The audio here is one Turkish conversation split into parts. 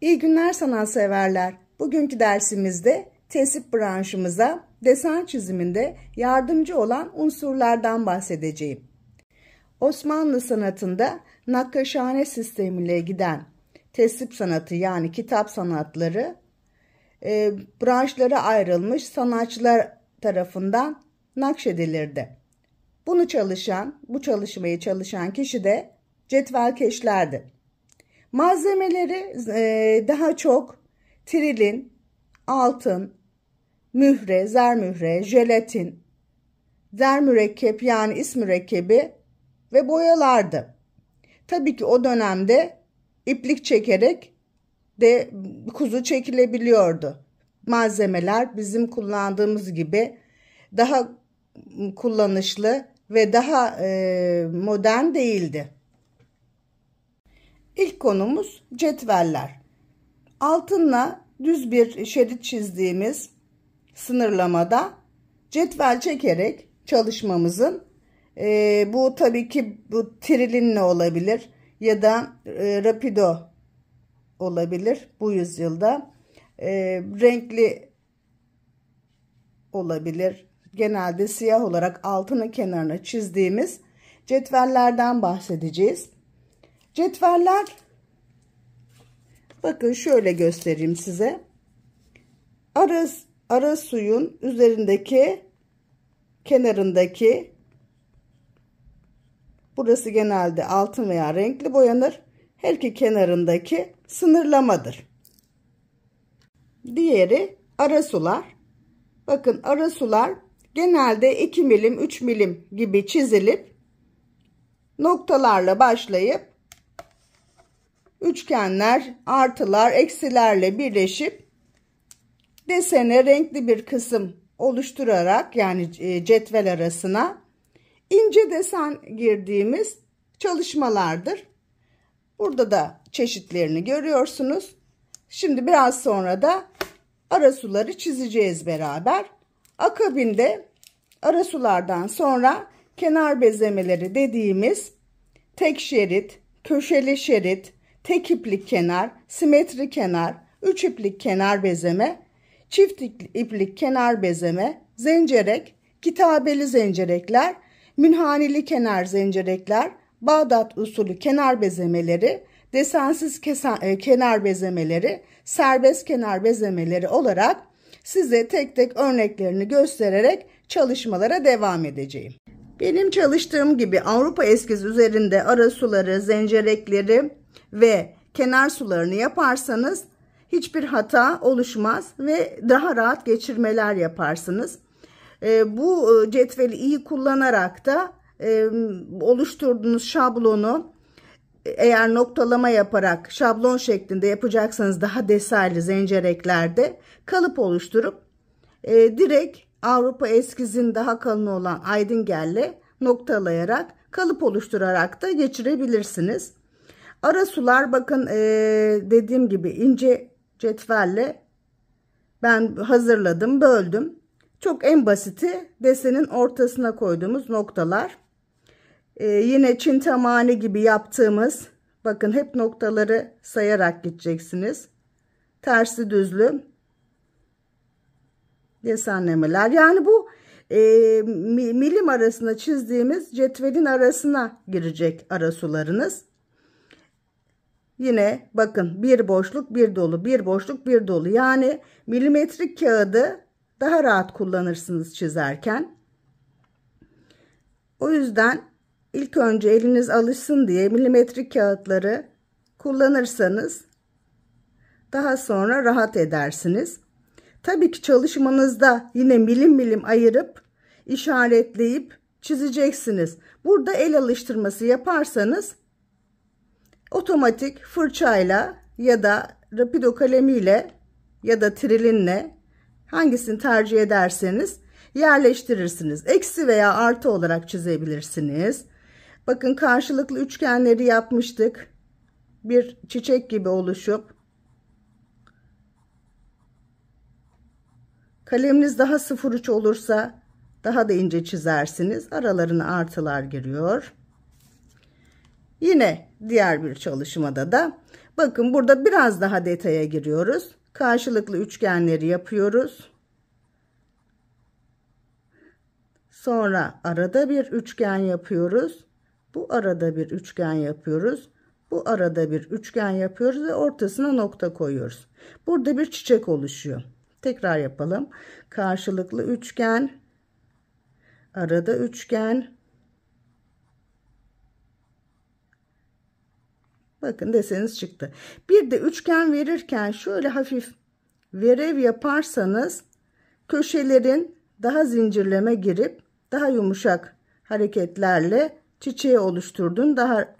İyi günler sanatseverler. Bugünkü dersimizde tesip branşımıza desen çiziminde yardımcı olan unsurlardan bahsedeceğim. Osmanlı sanatında nakkaşhane sistemiyle giden tesip sanatı yani kitap sanatları branşlara ayrılmış sanatçılar tarafından nakşedilirdi. Bu çalışmayı çalışan kişi de cetvelkeşlerdi. Malzemeleri daha çok trilin, altın, mühre, zermühre, jelatin, zermürekkep yani is mürekkebi ve boyalardı. Tabii ki o dönemde iplik çekerek de kuzu çekilebiliyordu. Malzemeler bizim kullandığımız gibi daha kullanışlı ve daha modern değildi. İlk konumuz cetveller. Altınla düz bir şerit çizdiğimiz sınırlamada cetvel çekerek çalışmamızın bu tabii ki bu trilinle olabilir ya da rapido olabilir bu yüzyılda. Renkli olabilir. Genelde siyah olarak altının kenarına çizdiğimiz cetvellerden bahsedeceğiz. Cetveller, bakın şöyle göstereyim size. Ara suyun üzerindeki kenarındaki, burası genelde altın veya renkli boyanır. Her iki kenarındaki sınırlamadır. Diğeri ara sular. Bakın ara sular genelde 2 milim 3 milim gibi çizilip noktalarla başlayıp üçgenler, artılar, eksilerle birleşip desene renkli bir kısım oluşturarak yani cetvel arasına ince desen girdiğimiz çalışmalardır. Burada da çeşitlerini görüyorsunuz. Şimdi biraz sonra da ara suları çizeceğiz beraber. Akabinde ara sulardan sonra kenar bezemeleri dediğimiz tek şerit, köşeli şerit, tek iplik kenar, simetri kenar, 3 iplik kenar bezeme, çift iplik kenar bezeme, zencerek, kitabeli zencerekler, münhanili kenar zencerekler, Bağdat usulü kenar bezemeleri, desensiz kenar bezemeleri, serbest kenar bezemeleri olarak size tek tek örneklerini göstererek çalışmalara devam edeceğim. Benim çalıştığım gibi Avrupa eskiz üzerinde ara suları, zencerekleri ve kenar sularını yaparsanız hiçbir hata oluşmaz ve daha rahat geçirmeler yaparsınız. Bu cetveli iyi kullanarak da oluşturduğunuz şablonu eğer noktalama yaparak şablon şeklinde yapacaksanız daha detaylı zencereklerde kalıp oluşturup direkt Avrupa eskizin daha kalın olan aydingelle noktalayarak kalıp oluşturarak da geçirebilirsiniz. Ara sular bakın dediğim gibi ince cetvelle ben hazırladım, böldüm. Çok en basiti desenin ortasına koyduğumuz noktalar. Yine çintamani gibi yaptığımız, bakın hep noktaları sayarak gideceksiniz. Tersi düzlü desenlemeler. Yani bu milim arasına çizdiğimiz cetvelin arasına girecek ara sularınız. Yine bakın bir boşluk bir dolu, bir boşluk bir dolu. Yani milimetrik kağıdı daha rahat kullanırsınız çizerken. O yüzden ilk önce eliniz alışsın diye milimetrik kağıtları kullanırsanız daha sonra rahat edersiniz. Tabii ki çalışmanızda yine milim milim ayırıp işaretleyip çizeceksiniz. Burada el alıştırması yaparsanız otomatik fırçayla ya da rapido kalemiyle ya da trilinle hangisini tercih ederseniz yerleştirirsiniz. Eksi veya artı olarak çizebilirsiniz. Bakın karşılıklı üçgenleri yapmıştık. Bir çiçek gibi oluşup kaleminiz daha 0,3 olursa daha da ince çizersiniz. Aralarına artılar giriyor. Yine diğer bir çalışmada da Bakın burada biraz daha detaya giriyoruz. Karşılıklı üçgenleri yapıyoruz. Sonra arada bir üçgen yapıyoruz. Bu arada bir üçgen yapıyoruz. Bu arada bir üçgen yapıyoruz ve ortasına nokta koyuyoruz. Burada bir çiçek oluşuyor. Tekrar yapalım. Karşılıklı üçgen, arada üçgen. Bakın deseniz çıktı. Bir de üçgen verirken şöyle hafif verev yaparsanız köşelerin daha zincirleme girip daha yumuşak hareketlerle çiçeği oluşturduğunu daha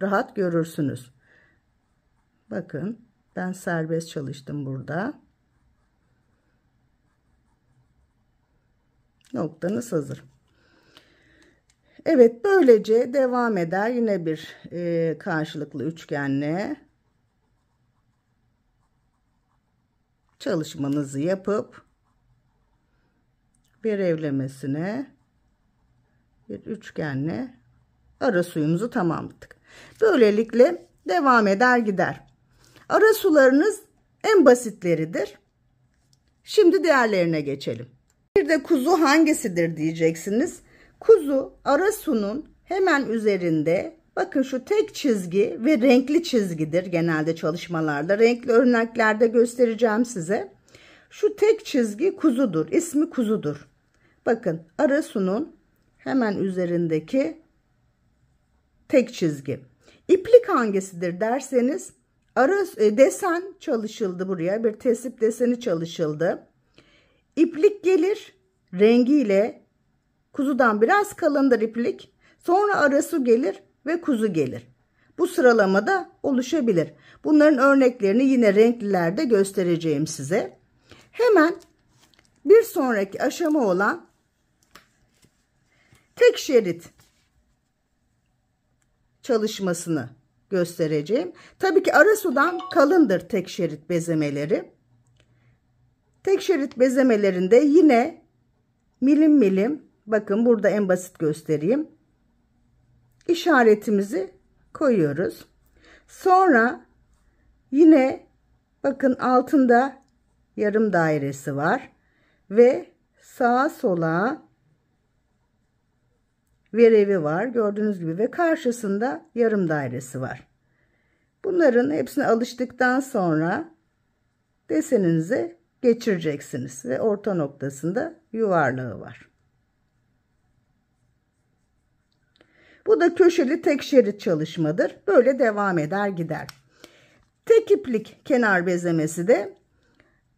rahat görürsünüz. Bakın ben serbest çalıştım burada. Noktanız hazır. Evet, böylece devam eder. Yine bir karşılıklı üçgenle çalışmanızı yapıp bir evlemesine bir üçgenle ara suyumuzu tamamladık. Böylelikle devam eder gider. Ara sularınız en basitleridir. Şimdi diğerlerine geçelim. Bir de kuzu hangisidir diyeceksiniz. Kuzu ara sunun hemen üzerinde, bakın şu tek çizgi ve renkli çizgidir genelde çalışmalarda. Renkli örneklerde göstereceğim size. Şu tek çizgi kuzudur. İsmi kuzudur. Bakın ara sunun hemen üzerindeki tek çizgi. İplik hangisidir derseniz desen çalışıldı buraya. Bir tesip deseni çalışıldı. İplik gelir rengiyle. Kuzudan biraz kalındır iplik. Sonra arasu gelir ve kuzu gelir. Bu sıralamada oluşabilir. Bunların örneklerini yine renklilerde göstereceğim size. Hemen bir sonraki aşama olan tek şerit çalışmasını göstereceğim. Tabii ki arasudan kalındır tek şerit bezemeleri. Tek şerit bezemelerinde yine milim milim, bakın burada en basit göstereyim, işaretimizi koyuyoruz. Sonra yine bakın altında yarım dairesi var ve sağa sola verevi var gördüğünüz gibi ve karşısında yarım dairesi var. Bunların hepsine alıştıktan sonra deseninize geçireceksiniz ve orta noktasında yuvarlağı var. Bu da köşeli tek şerit çalışmadır. Böyle devam eder gider. Tek iplik kenar bezemesi de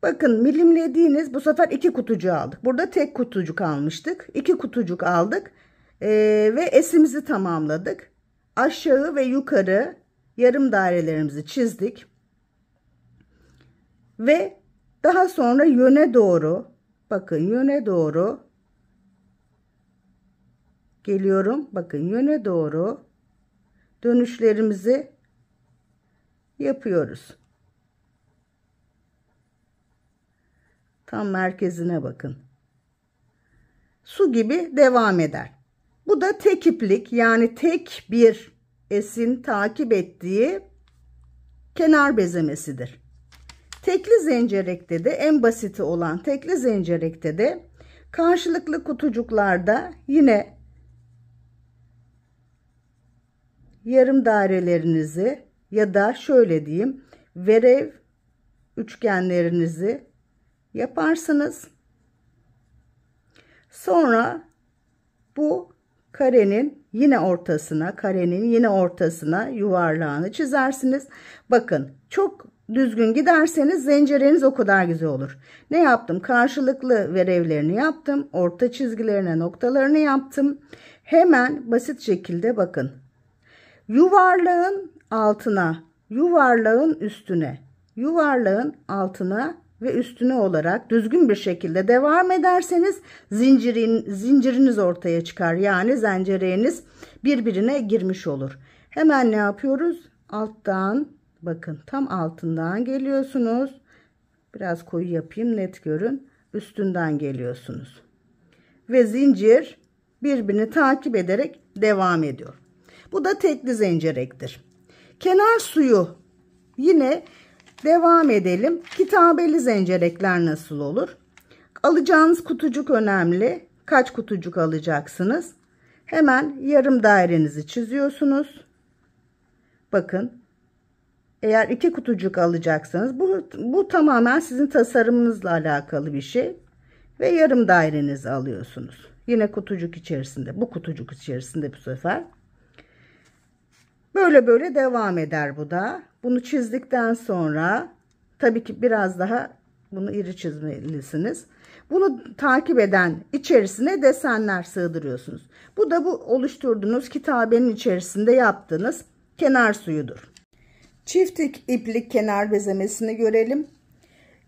bakın milimlediğiniz, bu sefer iki kutucuğu aldık. Burada tek kutucuk almıştık. İki kutucuk aldık ve esimizi tamamladık. Aşağı ve yukarı yarım dairelerimizi çizdik. Ve daha sonra yöne doğru, bakın yöne doğru geliyorum. Bakın yöne doğru dönüşlerimizi yapıyoruz. Tam merkezine bakın. Su gibi devam eder. Bu da tek iplik, yani tek bir esin takip ettiği kenar bezemesidir. Tekli zencerekte de en basiti olan tekli zencerekte de karşılıklı kutucuklarda yine yarım dairelerinizi ya da şöyle diyeyim verev üçgenlerinizi yaparsınız. Sonra bu karenin yine ortasına yuvarlağını çizersiniz. Bakın çok düzgün giderseniz zencereniz o kadar güzel olur. Ne yaptım? Karşılıklı verevlerini yaptım. Orta çizgilerine noktalarını yaptım. Hemen basit şekilde bakın. Yuvarlağın altına, yuvarlağın üstüne, yuvarlağın altına ve üstüne olarak düzgün bir şekilde devam ederseniz zinciriniz ortaya çıkar. Yani zencereniz birbirine girmiş olur. Hemen ne yapıyoruz? Alttan, bakın tam altından geliyorsunuz. Biraz koyu yapayım net görün. Üstünden geliyorsunuz. Ve zincir birbirini takip ederek devam ediyor. Bu da tekli zencerektir. Kenar suyu Yine devam edelim. Kitabeli zencerekler nasıl olur? Alacağınız kutucuk önemli. Kaç kutucuk alacaksınız? Hemen yarım dairenizi çiziyorsunuz. Bakın. Eğer 2 kutucuk alacaksanız bu tamamen sizin tasarımınızla alakalı bir şey. Ve yarım dairenizi alıyorsunuz. Yine kutucuk içerisinde. Bu kutucuk içerisinde bu sefer. Böyle böyle devam eder bu da. Bunu çizdikten sonra tabii ki biraz daha bunu iri çizmelisiniz. Bunu takip eden içerisine desenler sığdırıyorsunuz. Bu da bu oluşturduğunuz kitabenin içerisinde yaptığınız kenar suyudur. Çift iplik kenar bezemesini görelim.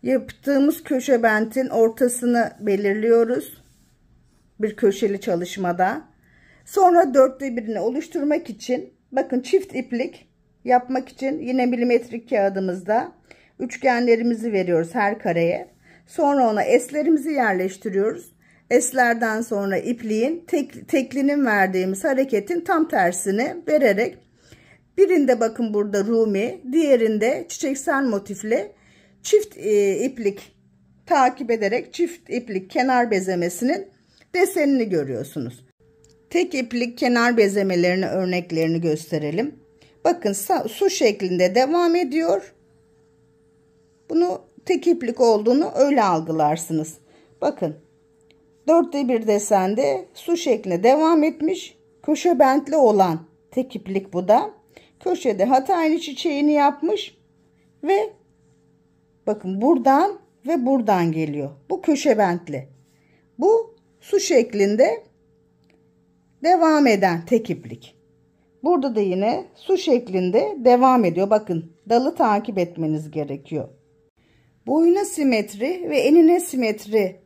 Yaptığımız köşe bentin ortasını belirliyoruz. Bir köşeli çalışmada. Sonra 1/4'ünü oluşturmak için bakın çift iplik yapmak için yine milimetrik kağıdımızda üçgenlerimizi veriyoruz her kareye. Sonra ona eslerimizi yerleştiriyoruz. Eslerden sonra ipliğin teklinin verdiğimiz hareketin tam tersini vererek birinde bakın burada Rumi, diğerinde çiçeksel motifli çift iplik takip ederek çift iplik kenar bezemesinin desenini görüyorsunuz. Tek iplik kenar bezemelerinin örneklerini gösterelim. Bakın su şeklinde devam ediyor. Bunu tek iplik olduğunu öyle algılarsınız. Bakın 4'te 1 desende su şeklinde devam etmiş. Köşe bentli olan tek iplik bu da. Köşede Hataylı çiçeğini yapmış ve bakın buradan ve buradan geliyor. Bu köşe bentli. Bu su şeklinde devam eden tek iplik. Burada da yine su şeklinde devam ediyor. Bakın dalı takip etmeniz gerekiyor. Boyuna simetri ve enine simetri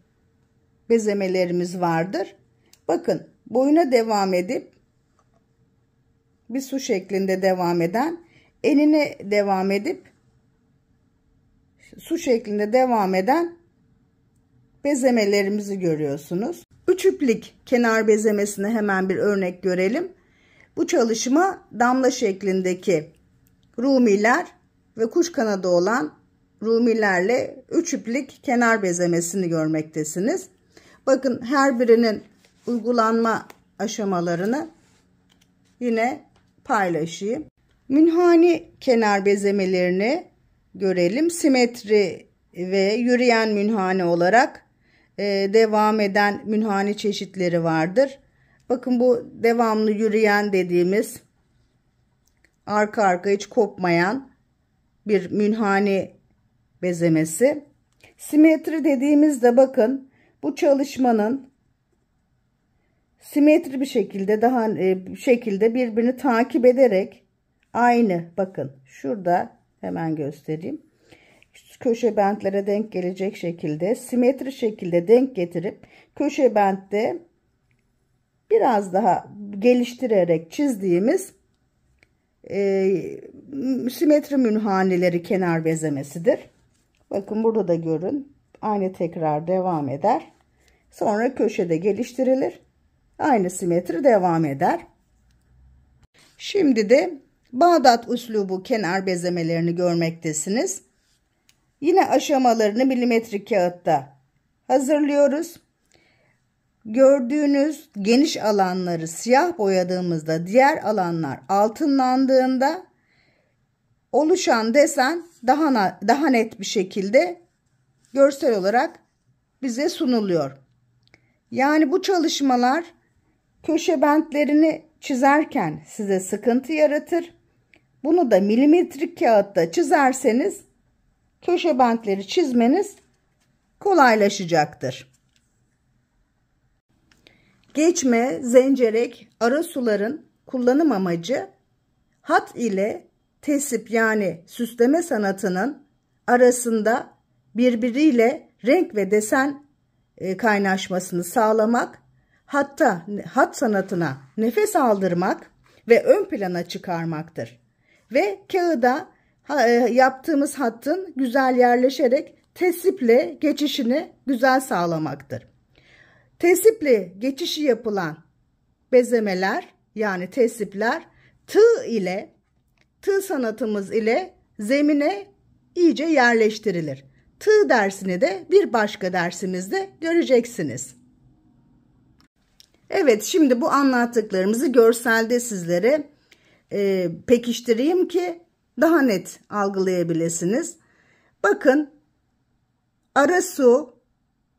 bezemelerimiz vardır. Bakın boyuna devam edip bir su şeklinde devam eden, enine devam edip su şeklinde devam eden bezemelerimizi görüyorsunuz. 3 iplik kenar bezemesine hemen bir örnek görelim. Bu çalışma damla şeklindeki rumiler ve kuş kanadı olan rumilerle 3 iplik kenar bezemesini görmektesiniz. Bakın her birinin uygulanma aşamalarını yine paylaşayım. Münhani kenar bezemelerini görelim. Simetri ve yürüyen münhani olarak devam eden münhani çeşitleri vardır. Bakın bu devamlı yürüyen dediğimiz arka arka hiç kopmayan bir münhani bezemesi. Simetri dediğimizde bakın bu çalışmanın simetri bir şekilde birbirini takip ederek aynı bakın şurada hemen göstereyim. Köşe bentlere denk gelecek şekilde simetri şekilde denk getirip köşe bentte biraz daha geliştirerek çizdiğimiz simetri münhanileri kenar bezemesidir. Bakın burada da görün. Aynı tekrar devam eder. Sonra köşede geliştirilir. Aynı simetri devam eder. Şimdi de Bağdat üslubu kenar bezemelerini görmektesiniz. Yine aşamalarını milimetrik kağıtta hazırlıyoruz. Gördüğünüz geniş alanları siyah boyadığımızda diğer alanlar altınlandığında oluşan desen daha net bir şekilde görsel olarak bize sunuluyor. Yani bu çalışmalar köşe bentlerini çizerken size sıkıntı yaratır. Bunu da milimetrik kağıtta çizerseniz köşe bentleri çizmeniz kolaylaşacaktır. Geçme, zencerek, ara suların kullanım amacı hat ile tesip yani süsleme sanatının arasında birbiriyle renk ve desen kaynaşmasını sağlamak, hatta hat sanatına nefes aldırmak ve ön plana çıkarmaktır. Ve kağıda yaptığımız hattın güzel yerleşerek tesiple geçişini güzel sağlamaktır. Tesiple geçişi yapılan bezemeler yani tesipler tığ sanatımız ile zemine iyice yerleştirilir. Tığ dersini de bir başka dersimizde göreceksiniz. Evet, şimdi bu anlattıklarımızı görselde sizlere pekiştireyim ki daha net algılayabilirsiniz. Bakın, arasu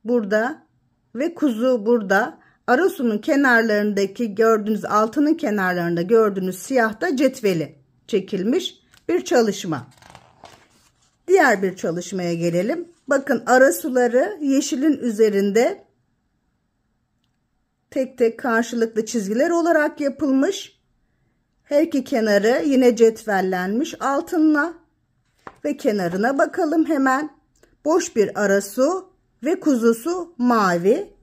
burada ve kuzu burada. Arasunun kenarlarındaki gördüğünüz, altının kenarlarında gördüğünüz siyahta cetveli çekilmiş bir çalışma. Diğer bir çalışmaya gelelim. Bakın, arasuları yeşilin üzerinde tek tek karşılıklı çizgiler olarak yapılmış. Her iki kenarı yine cetvellenmiş altınla ve kenarına bakalım hemen. Boş bir arasu ve kuzusu mavi.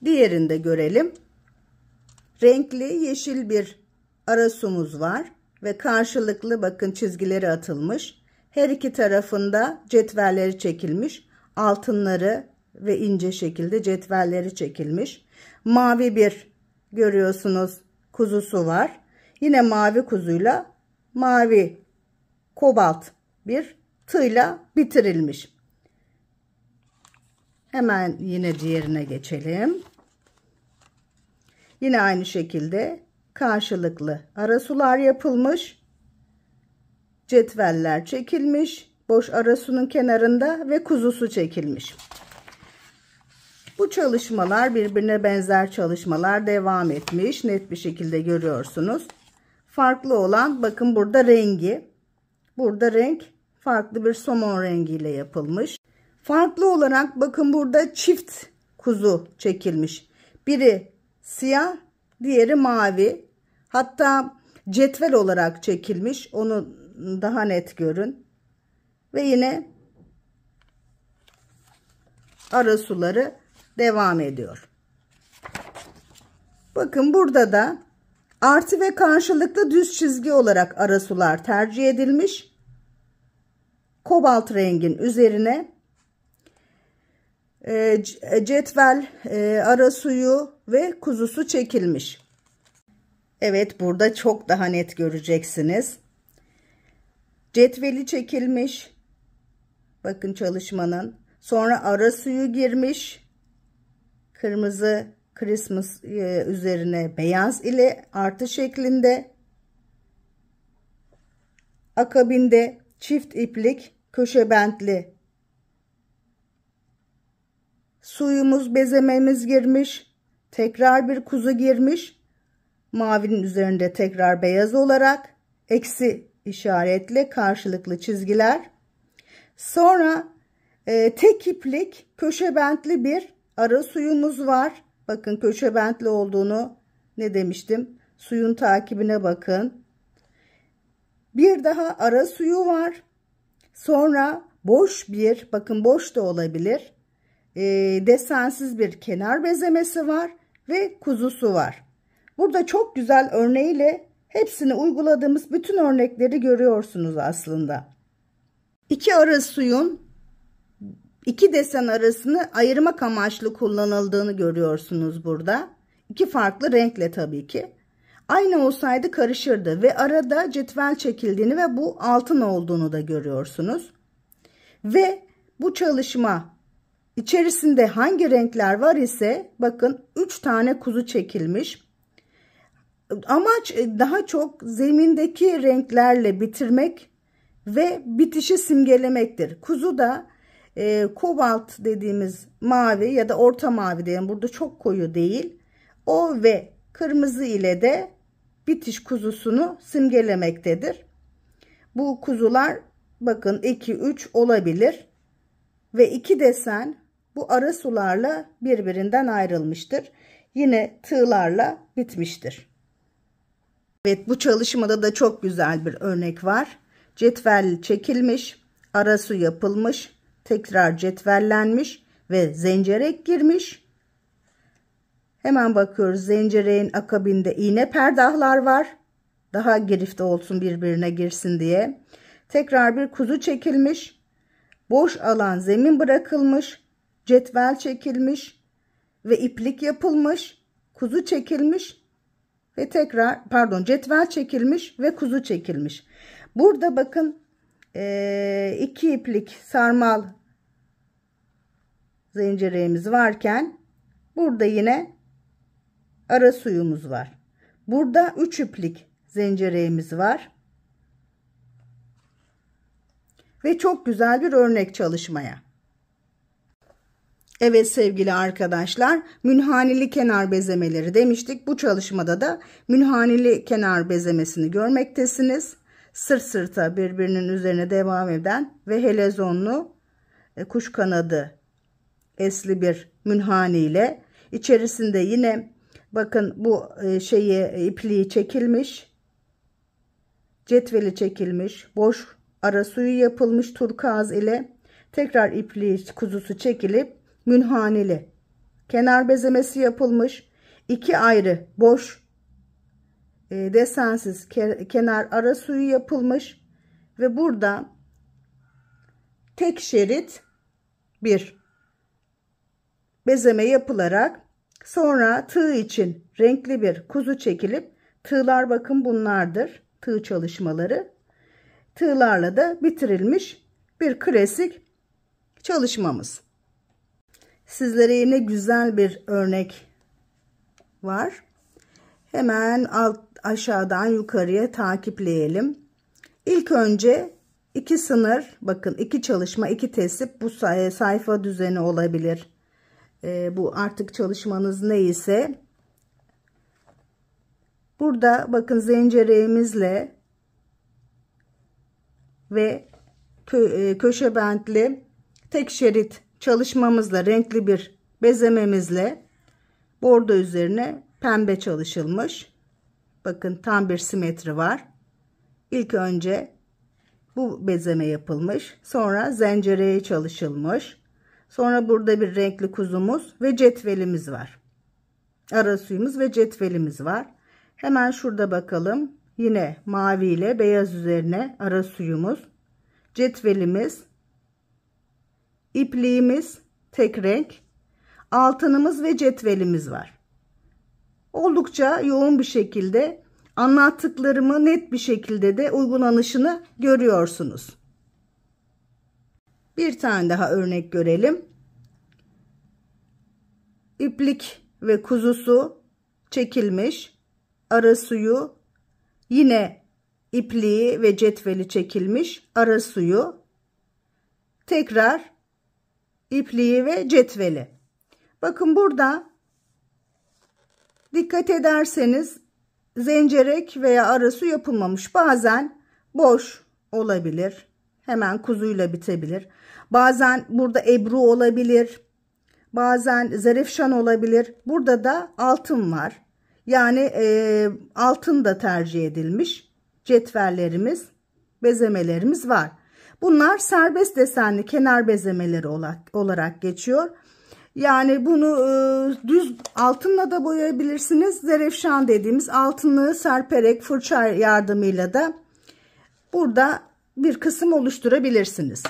Diğerini de görelim. Renkli yeşil bir arasumuz var ve karşılıklı bakın çizgileri atılmış. Her iki tarafında cetvelleri çekilmiş. Altınları ve ince şekilde cetvelleri çekilmiş. Mavi bir görüyorsunuz kuzusu var. Yine mavi kuzuyla mavi kobalt bir tığla bitirilmiş. Hemen yine diğerine geçelim. Yine aynı şekilde karşılıklı arasular yapılmış. Cetveller çekilmiş. Boş arasunun kenarında ve kuzusu çekilmiş. Bu çalışmalar birbirine benzer çalışmalar devam etmiş. Net bir şekilde görüyorsunuz. Farklı olan bakın burada rengi. Burada renk farklı bir somon rengiyle yapılmış. Farklı olarak bakın burada çift kuzu çekilmiş. Biri siyah, diğeri mavi. Hatta cetvel olarak çekilmiş. Onu daha net görün. Ve yine arasuları devam ediyor. Bakın burada da artı ve karşılıklı düz çizgi olarak arasular tercih edilmiş. Kobalt rengin üzerine cetvel, arasuyu ve kuzusu çekilmiş. Evet, burada çok daha net göreceksiniz. Cetveli çekilmiş. Bakın çalışmanın. Sonra arasuyu girmiş. Kırmızı Christmas üzerine beyaz ile artı şeklinde. Akabinde çift iplik köşe bentli suyumuz, bezememiz girmiş. Tekrar bir kuzu girmiş. Mavinin üzerinde tekrar beyaz olarak eksi işaretle karşılıklı çizgiler. Sonra tek iplik köşe bentli bir ara suyumuz var. Bakın köşe bentli olduğunu ne demiştim? Suyun takibine bakın. Bir daha ara suyu var. Sonra boş bir, bakın boş da olabilir. Desensiz bir kenar bezemesi var ve kuzusu var. Burada çok güzel örneğiyle hepsini uyguladığımız bütün örnekleri görüyorsunuz aslında. İki ara suyun iki desen arasını ayırmak amaçlı kullanıldığını görüyorsunuz burada. İki farklı renkle tabii ki. Aynı olsaydı karışırdı ve arada cetvel çekildiğini ve bu altın olduğunu da görüyorsunuz. Ve bu çalışma içerisinde hangi renkler var ise bakın 3 tane kuzu çekilmiş. Amaç daha çok zemindeki renklerle bitirmek ve bitişi simgelemektir. Kuzu da kobalt dediğimiz mavi ya da orta mavi diyelim, burada çok koyu değil. O ve kırmızı ile de bitiş kuzusunu simgelemektedir. Bu kuzular bakın 2-3 olabilir ve iki desen bu ara sularla birbirinden ayrılmıştır. Yine tığlarla bitmiştir. Evet, bu çalışmada da çok güzel bir örnek var. Cetvel çekilmiş, ara su yapılmış, tekrar cetvellenmiş ve zencerek girmiş. Hemen bakıyoruz, zencereğin akabinde iğne perdahlar var. Daha girift olsun, birbirine girsin diye. Tekrar bir kuzu çekilmiş. Boş alan zemin bırakılmış. Cetvel çekilmiş ve iplik yapılmış. Kuzu çekilmiş ve tekrar cetvel çekilmiş ve kuzu çekilmiş. Burada bakın 2 iplik sarmal zincirimiz varken burada yine ara suyumuz var. Burada 3 iplik zincirimiz var. Ve çok güzel bir örnek çalışmaya. Evet sevgili arkadaşlar, münhaneli kenar bezemeleri demiştik. Bu çalışmada da münhaneli kenar bezemesini görmektesiniz. Sırt sırta birbirinin üzerine devam eden ve helezonlu kuş kanadı esli bir münhani ile içerisinde yine bakın bu ipliği çekilmiş, cetveli çekilmiş, boş ara suyu yapılmış turkuaz ile tekrar ipliği kuzusu çekilip münhaneli kenar bezemesi yapılmış. 2 ayrı boş desensiz kenar ara suyu yapılmış ve burada tek şerit bir bezeme yapılarak sonra tığ için renkli bir kuzu çekilip, tığlar bakın bunlardır, tığ çalışmaları, tığlarla da bitirilmiş bir klasik çalışmamız. Sizlere yine güzel bir örnek var. Hemen aşağıdan yukarıya takipleyelim. İlk önce 2 sınır, bakın 2 çalışma, 2 tesip, bu sayfa düzeni olabilir. Bu artık çalışmanız neyse. Burada bakın zincirimizle ve köşe bentli tek şerit çalışmamızla, renkli bir bezememizle bordo üzerine pembe çalışılmış. Bakın tam bir simetri var. İlk önce bu bezeme yapılmış. Sonra zencereye çalışılmış. Sonra burada bir renkli kuzumuz ve cetvelimiz var. Ara suyumuz ve cetvelimiz var. Hemen şurada bakalım. Yine mavi ile beyaz üzerine ara suyumuz, cetvelimiz, ipliğimiz tek renk, altınımız ve cetvelimiz var. Oldukça yoğun bir şekilde anlattıklarımı net bir şekilde de uygulanışını görüyorsunuz. Bir tane daha örnek görelim. İplik ve kuzusu çekilmiş, ara suyu, yine ipliği ve cetveli çekilmiş, ara suyu, tekrar ipliği ve cetveli. Bakın burada dikkat ederseniz zencerek veya ara su yapılmamış. Bazen boş olabilir. Hemen kuzuyla bitebilir. Bazen burada ebru olabilir. Bazen zarifşan olabilir. Burada da altın var. Yani altın da tercih edilmiş. Cetvellerimiz, bezemelerimiz var. Bunlar serbest desenli kenar bezemeleri olarak geçiyor. Yani bunu düz altınla da boyayabilirsiniz. Zarifşan dediğimiz altınlığı serperek fırça yardımıyla da burada bir kısım oluşturabilirsiniz.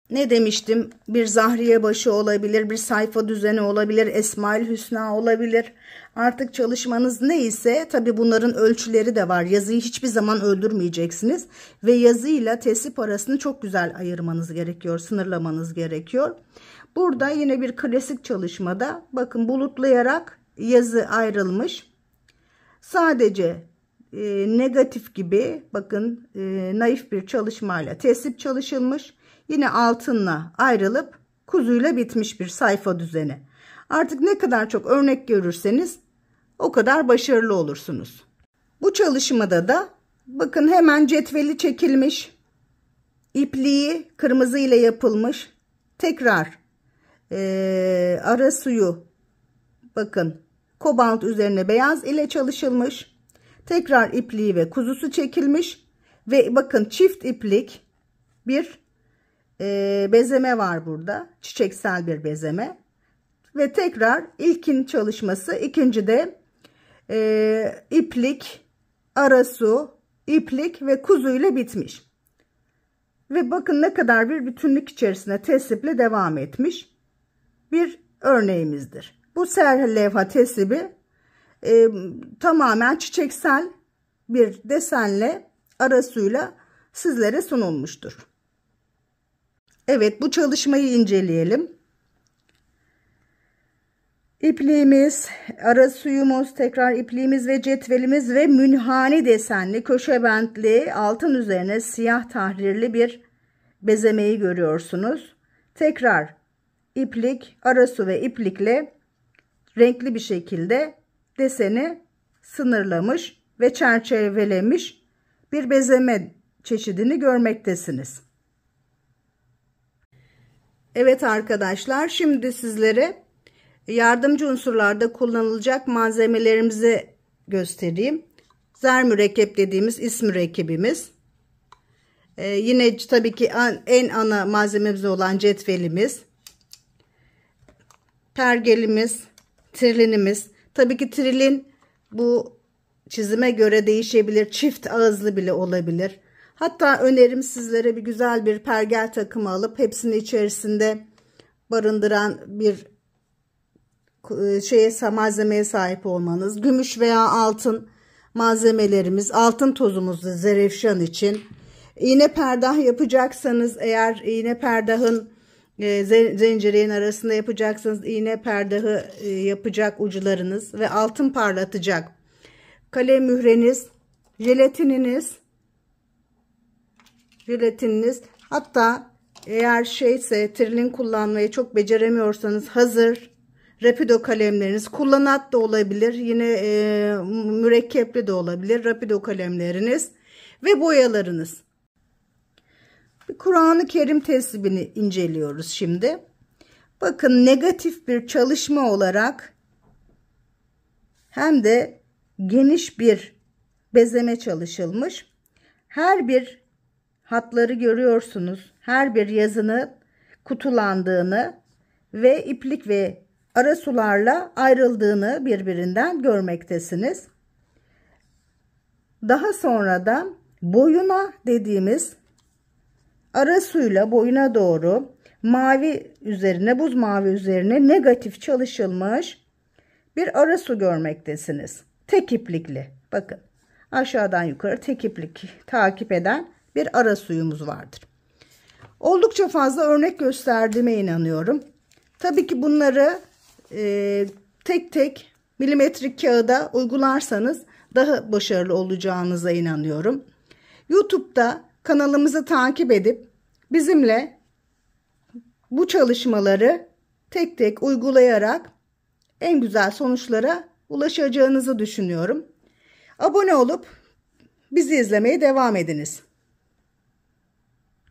Ne demiştim? Bir zahriye başı olabilir, bir sayfa düzeni olabilir, Esmaül Hüsna olabilir. Artık çalışmanız neyse, tabi bunların ölçüleri de var. Yazıyı hiçbir zaman öldürmeyeceksiniz ve yazıyla tesip arasını çok güzel ayırmanız gerekiyor, sınırlamanız gerekiyor. Burada yine bir klasik çalışmada bakın bulutlayarak yazı ayrılmış. Sadece negatif gibi bakın naif bir çalışmayla tesip çalışılmış. Yine altınla ayrılıp kuzuyla bitmiş bir sayfa düzeni. Artık ne kadar çok örnek görürseniz o kadar başarılı olursunuz. Bu çalışmada da bakın hemen cetveli çekilmiş, ipliği kırmızı ile yapılmış, tekrar ara suyu bakın kobalt üzerine beyaz ile çalışılmış, tekrar ipliği ve kuzusu çekilmiş ve bakın çift iplik bir bezeme var burada, çiçeksel bir bezeme ve tekrar ilkin çalışması, ikinci de iplik, ara su, iplik ve kuzu ile bitmiş. Ve bakın ne kadar bir bütünlük içerisinde tesiple devam etmiş bir örneğimizdir. Bu serlevha tesibi tamamen çiçeksel bir desenle ara suyla sizlere sunulmuştur. Evet, bu çalışmayı inceleyelim. İpliğimiz, ara suyumuz, tekrar ipliğimiz ve cetvelimiz ve münhani desenli, köşe bentli, altın üzerine siyah tahrirli bir bezemeyi görüyorsunuz. Tekrar iplik, ara su ve iplikle renkli bir şekilde deseni sınırlamış ve çerçevelemiş bir bezeme çeşidini görmektesiniz. Evet arkadaşlar, şimdi sizlere yardımcı unsurlarda kullanılacak malzemelerimizi göstereyim. Zar mürekkep dediğimiz is mürekkebimiz. Yine tabii ki en ana malzememiz olan cetvelimiz. Pergelimiz, trilinimiz. Tabii ki trilin bu çizime göre değişebilir. Çift ağızlı bile olabilir. Hatta önerim sizlere bir güzel bir pergel takımı alıp hepsini içerisinde barındıran bir malzemeye sahip olmanız. Gümüş veya altın malzemelerimiz, altın tozumuz da zerefşan için. İğne perdah yapacaksanız eğer iğne perdahın zincirin arasında yapacaksanız iğne perdahı yapacak uçlarınız ve altın parlatacak kalem mühreniz, jelatininiz, hatta eğer trilin kullanmayı çok beceremiyorsanız hazır rapido kalemleriniz, kullanat da olabilir, yine mürekkepli de olabilir rapido kalemleriniz ve boyalarınız. Kur'an-ı Kerim tesbihini inceliyoruz şimdi. Bakın, negatif bir çalışma olarak hem de geniş bir bezeme çalışılmış. Her bir hatları görüyorsunuz. Her bir yazının kutulandığını ve iplik ve ara sularla ayrıldığını birbirinden görmektesiniz. Daha sonra da boyuna dediğimiz ara suyla boyuna doğru mavi üzerine, buz mavi üzerine negatif çalışılmış bir ara su görmektesiniz. Tek iplikli. Bakın, aşağıdan yukarı tek iplik takip eden bir ara suyumuz vardır. Oldukça fazla örnek gösterdiğime inanıyorum. Tabii ki bunları tek tek milimetrik kağıda uygularsanız daha başarılı olacağınıza inanıyorum. YouTube'da kanalımızı takip edip bizimle bu çalışmaları tek tek uygulayarak en güzel sonuçlara ulaşacağınızı düşünüyorum. Abone olup bizi izlemeye devam ediniz.